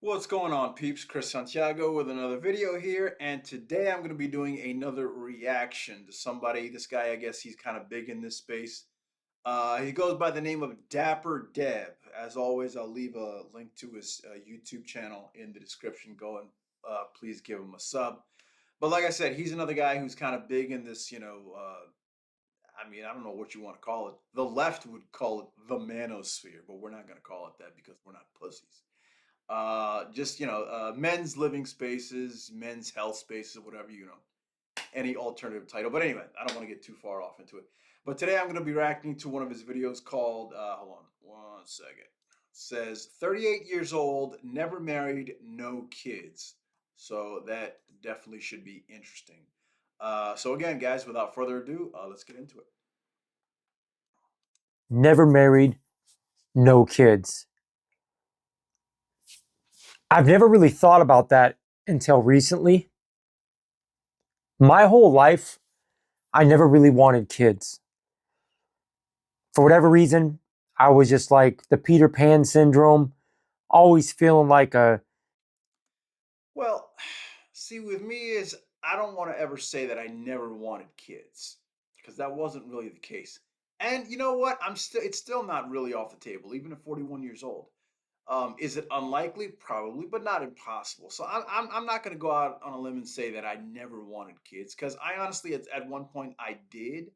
What's going on, peeps? Chris Santiago with another video here, and today I'm going to be doing another reaction to somebody. This guy, I guess he's kind of big in this space. He goes by the name of Dapper Dev. As always, I'll leave a link to his YouTube channel in the description. Go and please give him a sub. But like I said, he's another guy who's kind of big in this, I don't know what you want to call it. The left would call it the manosphere, but we're not going to call it that because we're not pussies. Men's living spaces, men's health spaces, whatever, any alternative title. But anyway, I don't want to get too far off into it. But today I'm going to be reacting to one of his videos called, hold on one second. It says 38 years old, never married, no kids. So that definitely should be interesting. So again, guys, without further ado, let's get into it. Never married, no kids. I've never really thought about that until recently. My whole life, I never really wanted kids. For whatever reason, I was just like the Peter Pan syndrome, always feeling like a. Well, see, with me is I don't want to ever say that I never wanted kids because that wasn't really the case. And you know what? It's still not really off the table, even at 41 years old. Is it unlikely? Probably, but not impossible. So I'm not going to go out on a limb and say that I never wanted kids because I honestly, at one point, I did.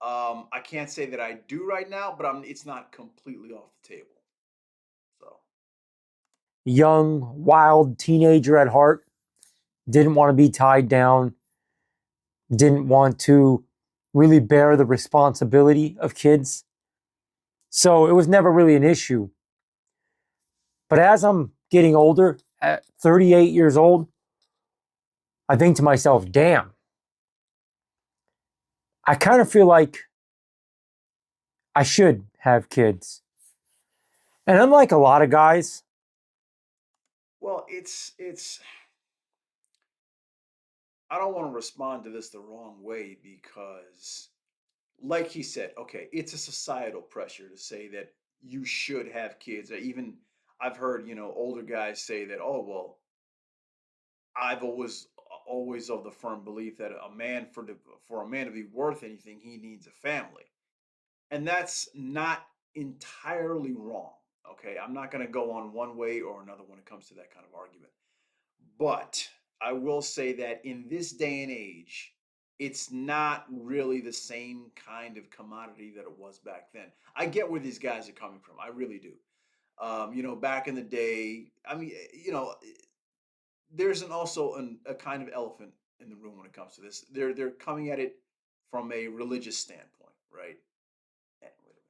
I can't say that I do right now, but it's not completely off the table. So. Young, wild teenager at heart, didn't want to be tied down, didn't want to really bear the responsibility of kids. So it was never really an issue. But as I'm getting older, at 38 years old, I think to myself, damn, I kind of feel like I should have kids. And unlike a lot of guys, Well, it's I don't want to respond to this the wrong way because, like he said, okay, it's a societal pressure to say that you should have kids. Even I've heard, older guys say that, oh, well, I've always of the firm belief that for a man to be worth anything, he needs a family. And that's not entirely wrong. Okay, I'm not going to go on one way or another when it comes to that kind of argument. But I will say that in this day and age, it's not really the same kind of commodity that it was back then. I get where these guys are coming from. I really do. Back in the day, there's a kind of elephant in the room when it comes to this. They're coming at it from a religious standpoint, right? Wait a minute.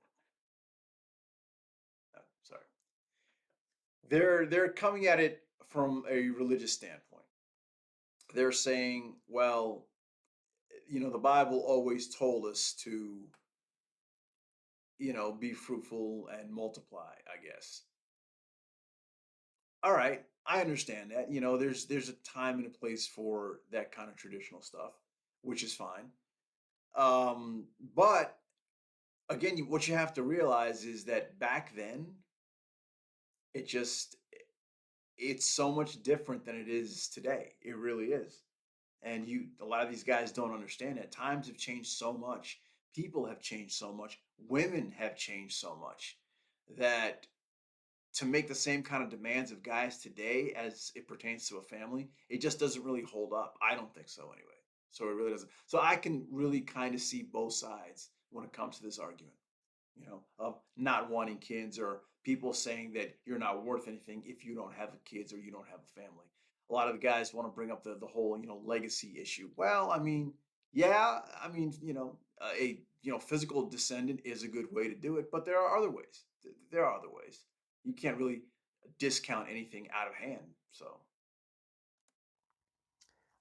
Sorry. They're coming at it from a religious standpoint. They're saying, well, the Bible always told us to, be fruitful and multiply, I guess. All right, I understand that. There's a time and a place for that kind of traditional stuff, which is fine. But again, what you have to realize is that back then, it just it's so much different than it is today. It really is. And a lot of these guys don't understand that times have changed so much, people have changed so much, women have changed so much that to make the same kind of demands of guys today as it pertains to a family, it just doesn't really hold up. I don't think so anyway. So it really doesn't. So I can really kind of see both sides when it comes to this argument, of not wanting kids or people saying that you're not worth anything if you don't have kids or you don't have a family. A lot of the guys want to bring up the whole, legacy issue. Well, I mean, yeah, I mean, a physical descendant is a good way to do it, but there are other ways. There are other ways. You can't really discount anything out of hand. So,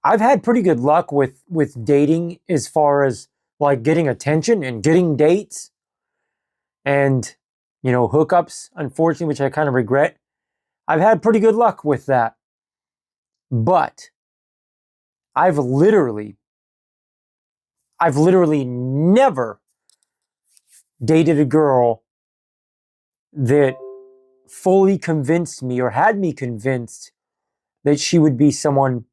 I've had pretty good luck with dating as far as like getting attention and getting dates and hookups, unfortunately, which I kind of regret. I've had pretty good luck with that. But I've literally never dated a girl that fully convinced me or had me convinced that she would be someone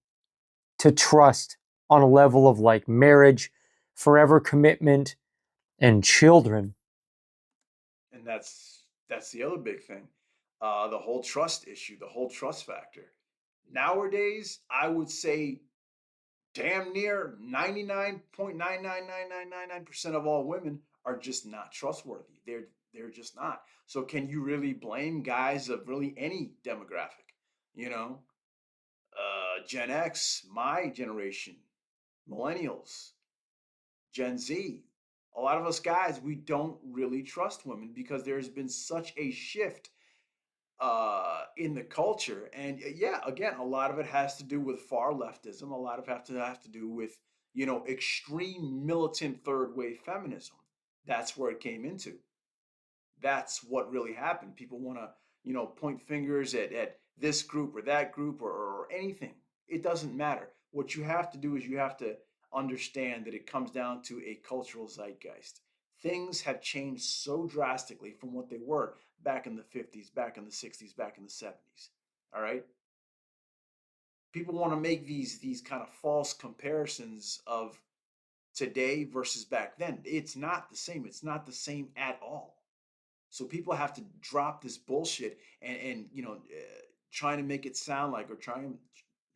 to trust on a level of like marriage, forever commitment, and children. And that's the other big thing. The whole trust issue, the whole trust factor. Nowadays, I would say damn near 99.99999% of all women are just not trustworthy. They're just not. So can you really blame guys of really any demographic? You know, Gen X, my generation, millennials, Gen Z. A lot of us guys, we don't really trust women because there's been such a shift in the culture. And yeah, again, a lot of it has to do with far leftism. A lot of it have to do with extreme militant third wave feminism. That's where it came into. That's what really happened. People want to point fingers at this group or that group or anything. It doesn't matter. What you have to do is you have to understand that it comes down to a cultural zeitgeist. Things have changed so drastically from what they were back in the 50s, back in the 60s, back in the 70s. All right? People want to make these kind of false comparisons of today versus back then. It's not the same. It's not the same at all. So people have to drop this bullshit and trying to make it sound like or trying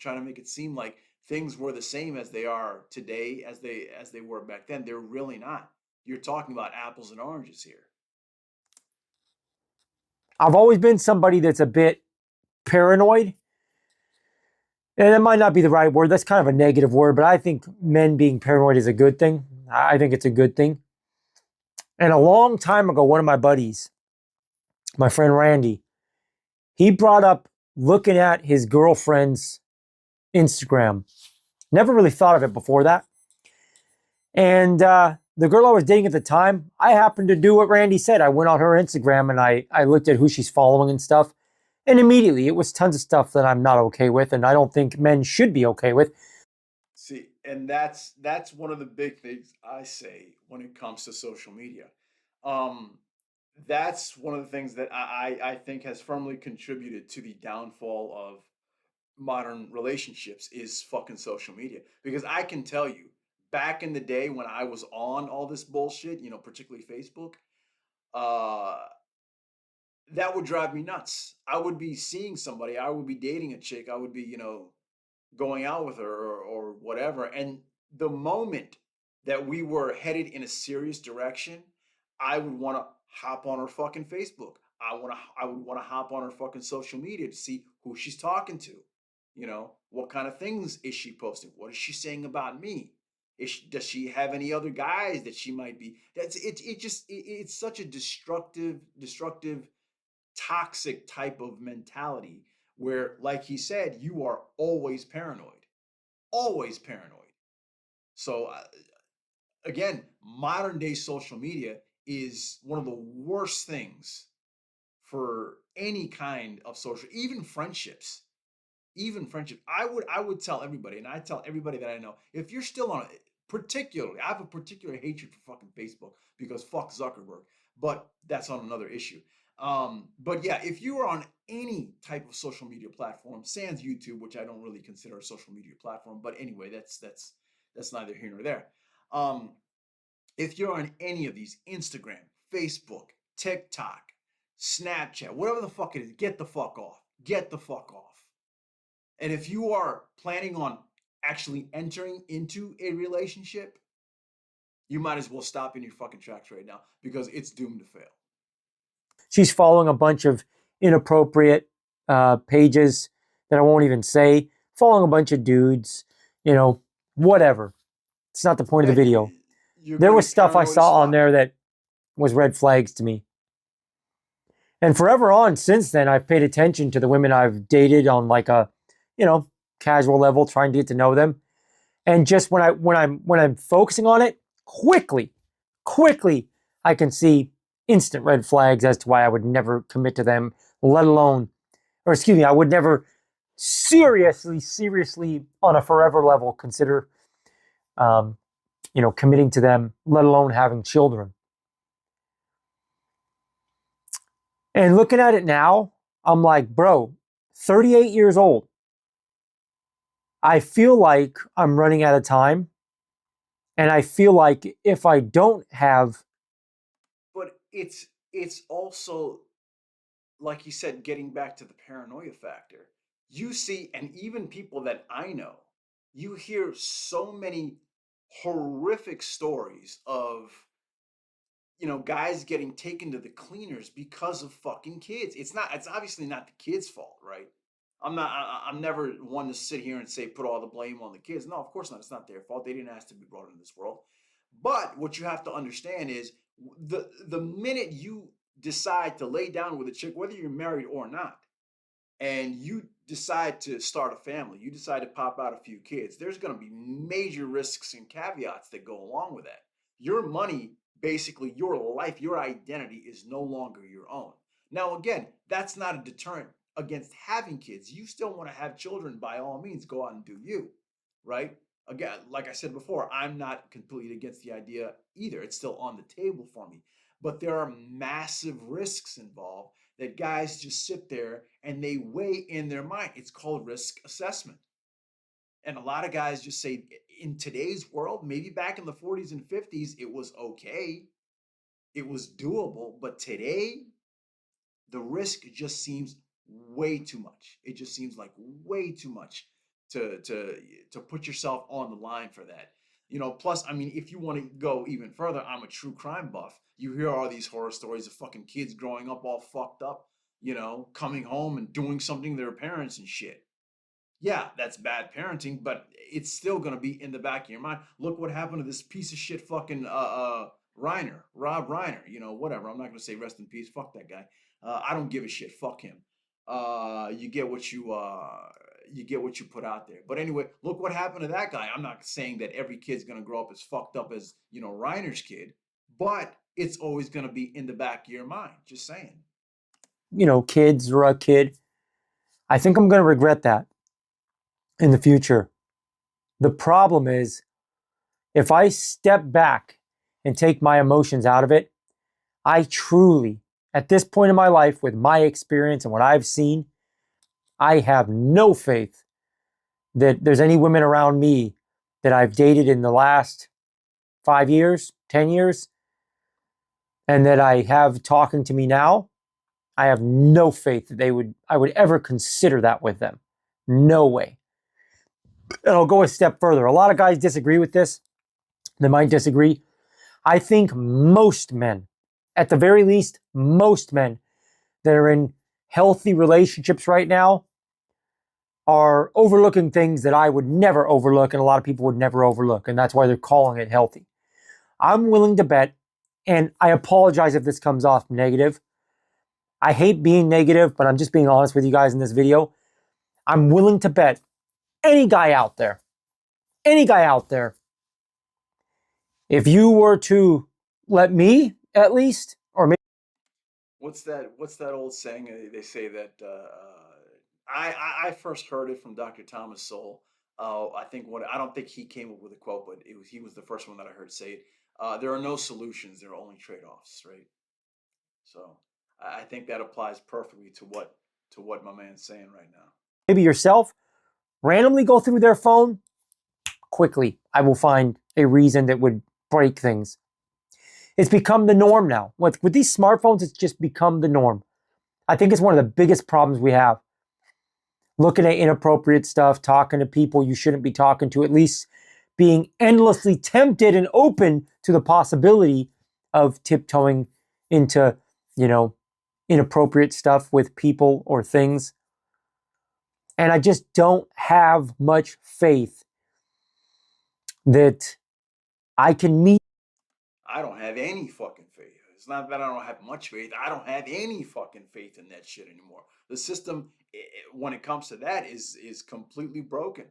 to make it seem like things were the same as they are today as they were back then. They're really not. You're talking about apples and oranges here. I've always been somebody that's a bit paranoid. And that might not be the right word. That's kind of a negative word, but I think men being paranoid is a good thing. I think it's a good thing. And a long time ago, one of my buddies, my friend Randy, he brought up looking at his girlfriend's Instagram. Never really thought of it before that. And the girl I was dating at the time, I happened to do what Randy said. I went on her Instagram and I looked at who she's following and stuff. And immediately it was tons of stuff that I'm not okay with and I don't think men should be okay with. See, and that's one of the big things I say when it comes to social media. Um, that's one of the things that I think has firmly contributed to the downfall of modern relationships is fucking social media. Because I can tell you, back in the day when I was on all this bullshit, particularly Facebook, uh, that would drive me nuts. I would be seeing somebody, I would be dating a chick, I would be, going out with her or whatever. And the moment that we were headed in a serious direction, I would want to hop on her fucking Facebook. I would want to hop on her fucking social media to see who she's talking to. What kind of things is she posting? What is she saying about me? Does she have any other guys that she might be? That's it. It's such a destructive, toxic type of mentality where, like he said, you are always paranoid. So again, modern day social media is one of the worst things for any kind of social, even friendship. I would tell everybody, and I tell everybody that I know, if you're still on it, particularly, I have a particular hatred for fucking Facebook because fuck Zuckerberg, but that's on another issue. But yeah, if you are on any type of social media platform, sans YouTube, which I don't really consider a social media platform, but anyway, that's neither here nor there. Um, if you're on any of these, Instagram, Facebook, TikTok, Snapchat, whatever the fuck it is, get the fuck off. Get the fuck off. And if you are planning on actually entering into a relationship, you might as well stop in your fucking tracks right now because it's doomed to fail. She's following a bunch of inappropriate pages that I won't even say, following a bunch of dudes, you know, whatever. It's not the point of Yeah, the video. you're There gonna was get stuff I paranoid as saw on fuck. there that was red flags to me. And forever on since then, I've paid attention to the women I've dated on like a, you know, casual level, trying to get to know them. And just when I'm focusing on it, quickly, I can see instant red flags as to why I would never commit to them, let alone, or excuse me, I would never seriously on a forever level consider, um, committing to them, let alone having children. And looking at it now, I'm like, bro, 38 years old. I feel like I'm running out of time. And I feel like if I don't have, But it's also, like you said, getting back to the paranoia factor. You see, and even people that I know, you hear so many horrific stories of, guys getting taken to the cleaners because of fucking kids. It's obviously not the kids' fault, right? I'm never one to sit here and say put all the blame on the kids. No, of course not. It's not their fault. They didn't ask to be brought into this world. But what you have to understand is the minute you decide to lay down with a chick, whether you're married or not, and you decide to start a family, you decide to pop out a few kids, there's going to be major risks and caveats that go along with that. Your money, basically, your life, your identity is no longer your own. Now, again, that's not a deterrent against having kids. You still want to have children, by all means, go out and do you, right? Again, like I said before, I'm not completely against the idea either. It's still on the table for me. But there are massive risks involved that guys just sit there and they weigh in their mind. It's called risk assessment. And a lot of guys just say, in today's world, maybe back in the 40s and 50s, it was okay, it was doable. But today, the risk just seems way too much. It just seems like way too much to put yourself on the line for that. Plus, I mean, if you want to go even further, I'm a true crime buff. You hear all these horror stories of fucking kids growing up all fucked up, coming home and doing something to their parents and shit. Yeah, that's bad parenting, but it's still gonna be in the back of your mind. Look what happened to this piece of shit fucking Reiner, Rob Reiner. Whatever. I'm not gonna say rest in peace. Fuck that guy. I don't give a shit. Fuck him. You get what you put out there. But anyway, look what happened to that guy. I'm not saying that every kid's gonna grow up as fucked up as Reiner's kid, but it's always gonna be in the back of your mind. Just saying. kids or a kid, I think I'm going to regret that in the future. The problem is, if I step back and take my emotions out of it, I truly, at this point in my life, with my experience and what I've seen, I have no faith that there's any women around me that I've dated in the last 5 years, 10 years, and that I have talking to me now. I have no faith that I would ever consider that with them. No way. And I'll go a step further. A lot of guys disagree with this. They might disagree. I think most men, at the very least, most men that are in healthy relationships right now are overlooking things that I would never overlook and a lot of people would never overlook. And that's why they're calling it healthy. I'm willing to bet, and I apologize if this comes off negative. I hate being negative, but I'm just being honest with you guys in this video. I'm willing to bet any guy out there, if you were to let me at least, or maybe What's that old saying? They say that I first heard it from Dr. Thomas Sowell. I don't think he came up with a quote, but he was the first one that I heard say it. There are no solutions; there are only trade-offs, right? So I think that applies perfectly to what my man's saying right now. yourself, randomly go through their phone quickly, I will find a reason that would break things. It's become the norm now. With these smartphones, it's just become the norm. I think it's one of the biggest problems we have. Looking at inappropriate stuff, talking to people you shouldn't be talking to, at least being endlessly tempted and open to the possibility of tiptoeing into, you know, inappropriate stuff with people or things. And I just don't have much faith that I can meet. I don't have any fucking faith. It's not that I don't have much faith. I don't have any fucking faith in that shit anymore. The system, when it comes to that, is completely broken.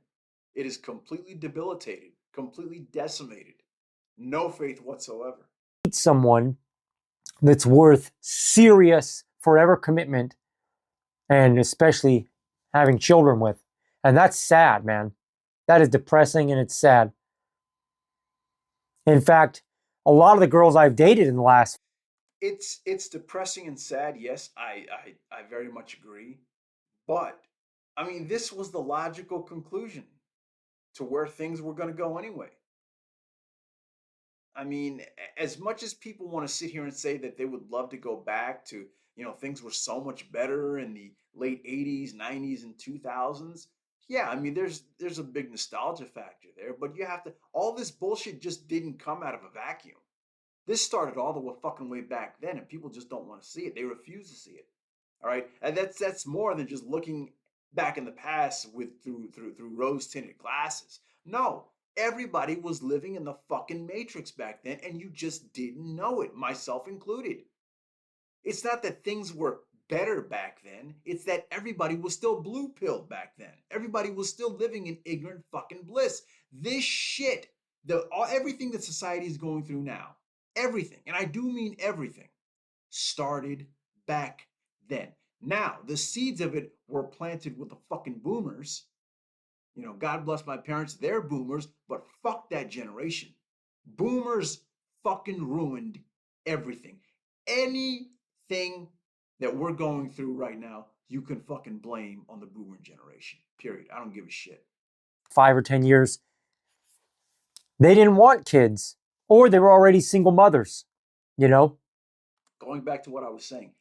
It is completely debilitated, completely decimated. No faith whatsoever. Someone that's worth serious forever commitment and especially having children with. And that's sad, man. That is depressing and it's sad. In fact, a lot of the girls I've dated in the last It's depressing and sad. Yes, I very much agree. But I mean, this was the logical conclusion to where things were going to go anyway. I mean, as much as people want to sit here and say that they would love to go back to, things were so much better in the late 80s, 90s and 2000s. Yeah, I mean, there's a big nostalgia factor there, but you have to all this bullshit just didn't come out of a vacuum. This started all the way fucking way back then, and people just don't want to see it. They refuse to see it. All right, and that's more than just looking back in the past with through rose tinted glasses. No, everybody was living in the fucking matrix back then, and you just didn't know it, myself included. It's not that things were better back then. It's that everybody was still blue pilled back then. Everybody was still living in ignorant fucking bliss. This shit, everything that society is going through now, everything, and I do mean everything, started back then. Now, the seeds of it were planted with the fucking boomers. God bless my parents, they're boomers, but fuck that generation. Boomers fucking ruined everything. Anything that we're going through right now, you can fucking blame on the boomer generation. Period. I don't give a shit. 5 or 10 years, they didn't want kids, or they were already single mothers, you know? Going back to what I was saying,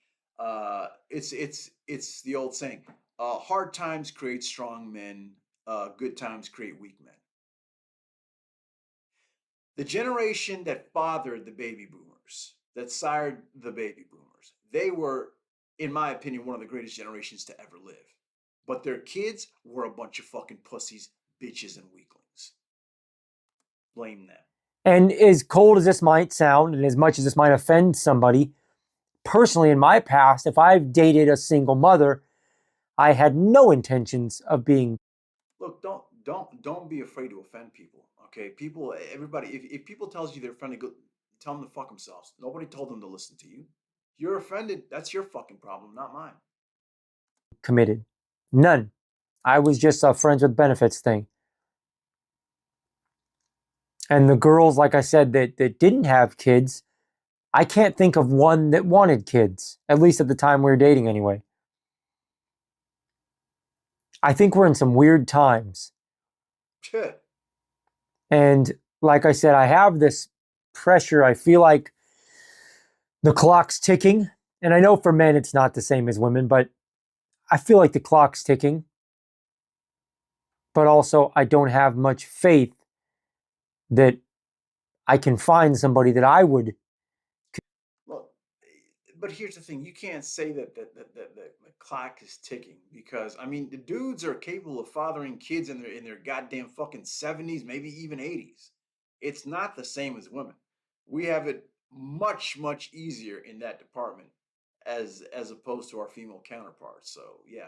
it's the old saying: hard times create strong men, good times create weak men. The generation that fathered the baby boomers, that sired the baby boomers, they were, in my opinion, one of the greatest generations to ever live. But their kids were a bunch of fucking pussies, bitches, and weaklings. Blame them. And as cold as this might sound, and as much as this might offend somebody, personally, in my past, if I've dated a single mother, I had no intentions of being Look, don't be afraid to offend people. Okay, people, everybody. If people tells you they're friendly, go tell them to fuck themselves. Nobody told them to listen to you. You're offended. That's your fucking problem, not mine. committed. None. I was just a friends with benefits thing. And the girls, like I said, that didn't have kids, I can't think of one that wanted kids, at least at the time we were dating anyway. I think we're in some weird times. And like I said, I have this pressure. I feel like the clock's ticking. And I know for men it's not the same as women, but I feel like the clock's ticking. But also, I don't have much faith that I can find somebody that I would. Well, but here's the thing: you can't say that the clock is ticking because I mean the dudes are capable of fathering kids in their goddamn fucking 70s, maybe even 80s. It's not the same as women. We have it much easier in that department as opposed to our female counterparts. So yeah,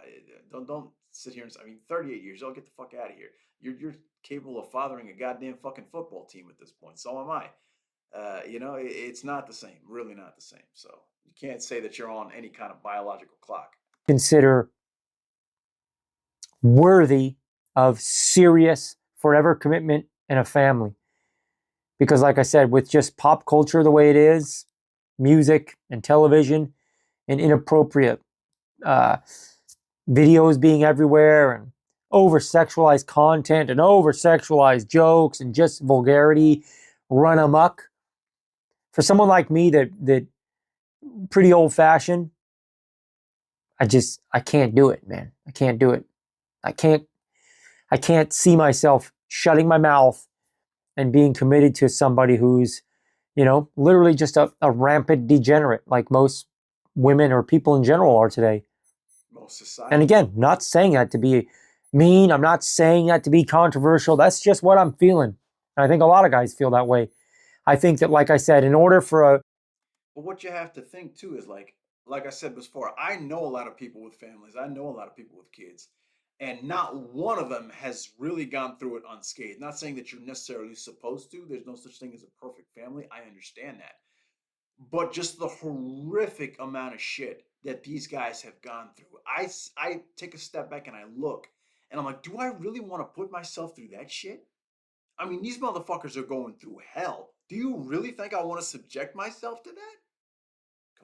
don't sit here and say, I mean 38 years old, get the fuck out of here. You're capable of fathering a goddamn fucking football team at this point. So am I. It's not the same, really not the same. So you can't say that you're on any kind of biological clock. Consider worthy of serious forever commitment and a family. Because, like I said, with just pop culture the way it is, music and television, and inappropriate uh, videos being everywhere, and over sexualized content, and over sexualized jokes, and just vulgarity run amok. For someone like me that pretty old fashioned, I can't do it, man. I can't do it. I can't I can't see myself shutting my mouth and being committed to somebody who's, literally just a rampant degenerate like most women or people in general are today. Most And society. again, not saying that to be mean. I'm not saying that to be controversial. That's just what I'm feeling. And I think a lot of guys feel that way. I think that, like I said, in order for a But what you have to think too is like I said before, I know a lot of people with families. I know a lot of people with kids. And not one of them has really gone through it unscathed. Not saying that you're necessarily supposed to. There's no such thing as a perfect family. I understand that. But just the horrific amount of shit that these guys have gone through. I take a step back and I look and I'm like, do I really want to put myself through that shit? I mean, these motherfuckers are going through hell. Do you really think I want to subject myself to that?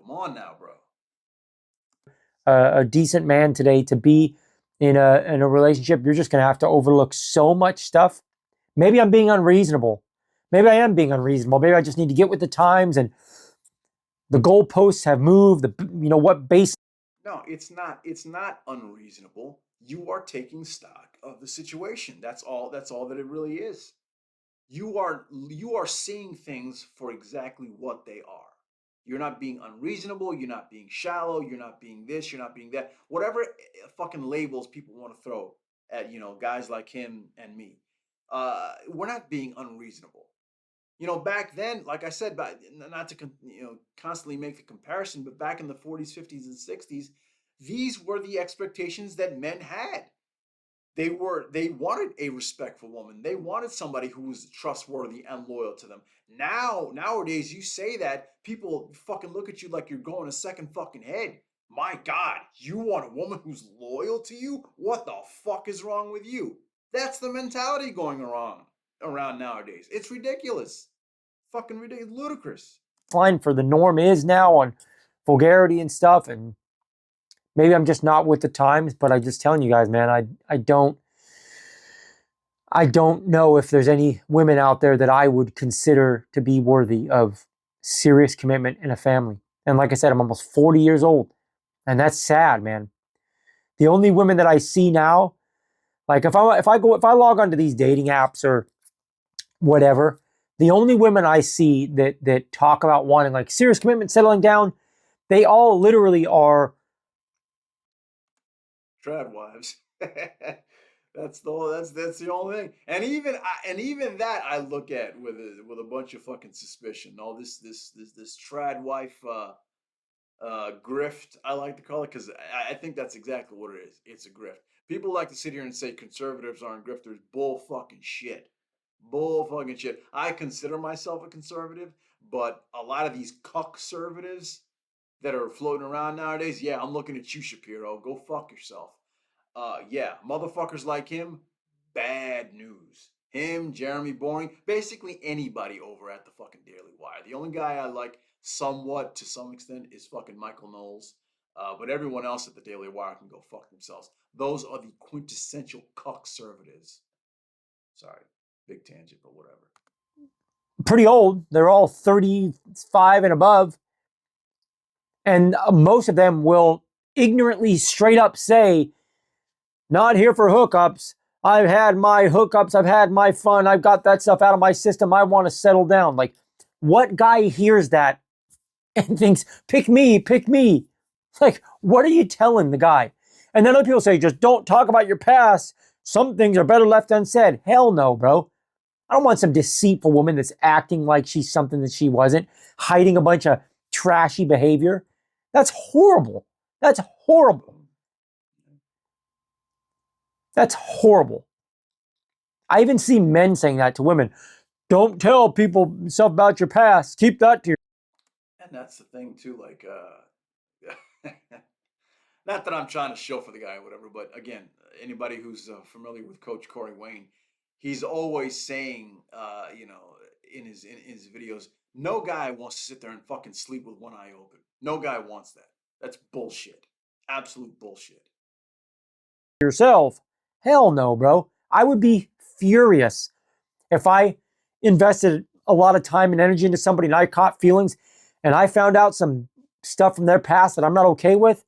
Come on now, bro. A decent man today to be in a relationship, you're just gonna have to overlook so much stuff. Maybe I'm being unreasonable. Maybe I am being unreasonable. Maybe I just need to get with the times and the goalposts have moved. What base. No, it's not. It's not unreasonable. You are taking stock of the situation. That's all. That's all that it really is. You are seeing things for exactly what they are. You're not being unreasonable. You're not being shallow. You're not being this. You're not being that. Whatever fucking labels people want to throw at guys like him and me. We're not being unreasonable. Back then, like I said, not to constantly make the comparison, but back in the 40s, 50s, and 60s, these were the expectations that men had. They wanted a respectful woman. They wanted somebody who was trustworthy and loyal to them. Nowadays, you say that, people fucking look at you like you're going a second fucking head. My God, you want a woman who's loyal to you? What the fuck is wrong with you? That's the mentality going around nowadays. It's ridiculous. Fucking ridiculous, ludicrous. Line for the norm is now on vulgarity and stuff, and maybe I'm just not with the times, but I'm just telling you guys, man, I don't know if there's any women out there that I would consider to be worthy of serious commitment in a family. And like I said, I'm almost 40 years old, and that's sad, man. The only women that I see now, like if I log onto these dating apps or whatever, the only women I see that talk about wanting like serious commitment, settling down, they all literally are Trad wives. That's the only thing. And even that I look at with a bunch of fucking suspicion. All this trad wife grift, I like to call it, because I think that's exactly what it is. It's a grift. People like to sit here and say conservatives aren't grifters. Bull fucking shit. Bull fucking shit. I consider myself a conservative, but a lot of these cuck conservatives that are floating around nowadays, yeah, I'm looking at you, Shapiro. Go fuck yourself. Yeah, motherfuckers like him, bad news. Him, Jeremy Boring, basically anybody over at the fucking Daily Wire. The only guy I like somewhat to some extent is fucking Michael Knowles. But everyone else at the Daily Wire can go fuck themselves. Those are the quintessential conservatives. Sorry, big tangent, but whatever. pretty old. They're all 35 and above. And most of them will ignorantly straight up say, not here for hookups. I've had my hookups. I've had my fun. I've got that stuff out of my system. I want to settle down. Like, what guy hears that and thinks, pick me, pick me? Like, what are you telling the guy? And then other people say, just don't talk about your past. Some things are better left unsaid. Hell no, bro. I don't want some deceitful woman that's acting like she's something that she wasn't, hiding a bunch of trashy behavior. That's horrible. That's horrible. That's horrible. I even see men saying that to women. Don't tell people stuff about your past. Keep that to yourself. And that's the thing too, like not that I'm trying to show for the guy or whatever, but again, anybody who's familiar with Coach Corey Wayne, he's always saying, in his videos, no guy wants to sit there and fucking sleep with one eye open. No guy wants that. That's bullshit. Absolute bullshit. Hell no, bro. I would be furious if I invested a lot of time and energy into somebody and I caught feelings and I found out some stuff from their past that I'm not okay with.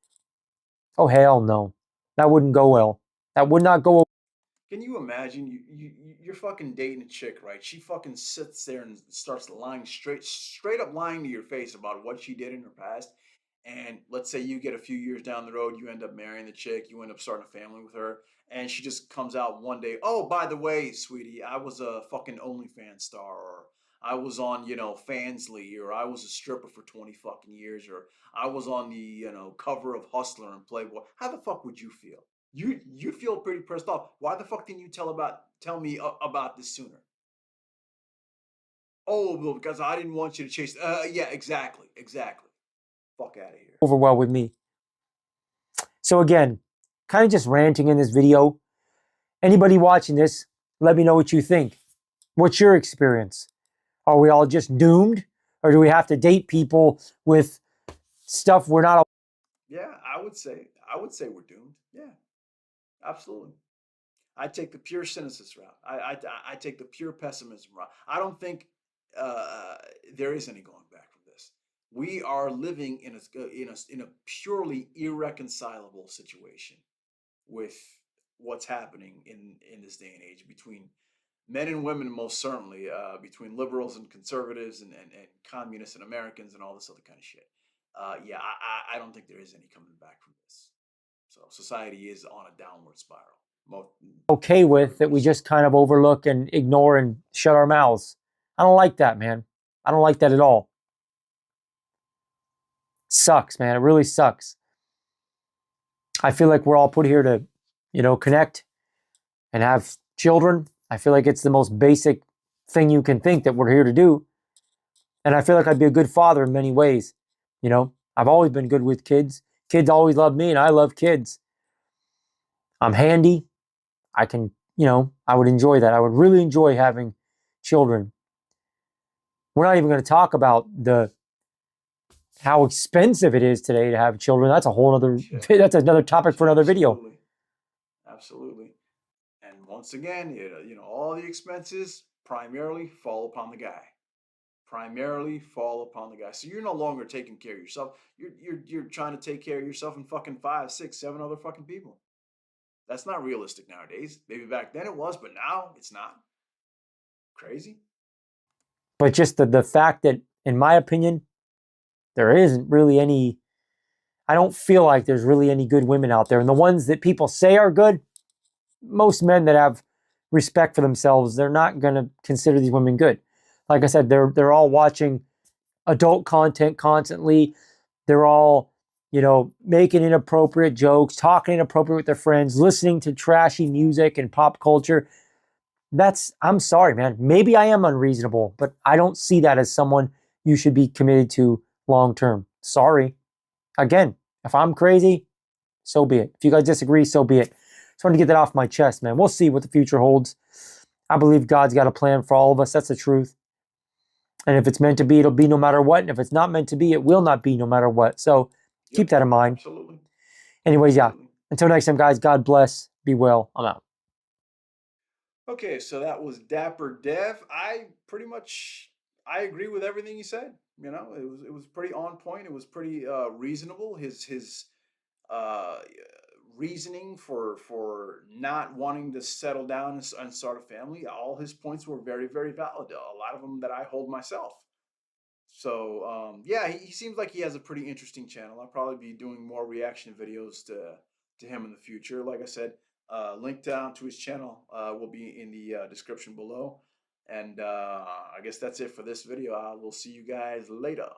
Oh, hell no. That wouldn't go well. That would not go well. Can you imagine you're fucking dating a chick, right? She fucking sits there and starts lying straight up lying to your face about what she did in her past. And let's say you get a few years down the road, you end up marrying the chick, you end up starting a family with her, and she just comes out one day, oh, by the way, sweetie, I was a fucking OnlyFans star, or I was on, Fansly, or I was a stripper for 20 fucking years, or I was on the, cover of Hustler and Playboy. How the fuck would you feel? You feel pretty pissed off. Why the fuck didn't you tell me about this sooner? Oh, well, because I didn't want you to chase. Yeah, exactly. Fuck out of here. Over well with me. So again, kind of just ranting in this video. Anybody watching this, let me know what you think. What's your experience? Are we all just doomed? Or do we have to date people with stuff we're not. Yeah, I would say we're doomed. Yeah, absolutely. I take the pure cynicism route. I take the pure pessimism route. I don't think uh, there is any going back from this. We are living in a purely irreconcilable situation with what's happening in this day and age between men and women, most certainly, between liberals and conservatives and communists and Americans and all this other kind of shit. Yeah, I don't think there is any coming back from this. So society is on a downward spiral. Okay Very with that we much so. just kind of overlook and ignore and shut our mouths. I don't like that, man. I don't like that at all. Sucks, man. It really sucks. I feel like we're all put here to, connect and have children. I feel like it's the most basic thing you can think that we're here to do. And I feel like I'd be a good father in many ways. I've always been good with kids. Kids always love me, and I love kids. I'm handy. I can, I would enjoy that. I would really enjoy having children. We're not even going to talk about the how expensive it is today to have children. That's a whole other Yeah, that's another topic for another video. absolutely, absolutely. And once again, all the expenses primarily fall upon the guy. Primarily fall upon the guy. So you're no longer taking care of yourself. You're trying to take care of yourself and fucking five, six, seven other fucking people. That's not realistic nowadays. Maybe back then it was, but now it's not. Crazy. But just the fact that, in my opinion, there isn't really any, I don't feel like there's really any good women out there. And the ones that people say are good, most men that have respect for themselves, they're not going to consider these women good. Like I said, they're all watching adult content constantly. They're all, making inappropriate jokes, talking inappropriate with their friends, listening to trashy music and pop culture. I'm sorry, man. Maybe I am unreasonable, but I don't see that as someone you should be committed to long term. Sorry. Again, if I'm crazy, so be it. If you guys disagree, so be it. Just wanted to get that off my chest, man. We'll see what the future holds. I believe God's got a plan for all of us. That's the truth. And if it's meant to be, it'll be no matter what. And if it's not meant to be, it will not be no matter what. So keep Yep. that in mind. Absolutely. Anyways, yeah. Absolutely. Until next time, guys, God bless. Be well. I'm out. Okay, so that was Dapper Dev. I agree with everything he said. It was pretty on point. It was pretty reasonable. His uh, reasoning for not wanting to settle down and start a family. All his points were very very valid. A lot of them that I hold myself. So yeah, he seems like he has a pretty interesting channel. I'll probably be doing more reaction videos to him in the future. Like I said, link down to his channel will be in the description below. And I guess that's it for this video. I will see you guys later.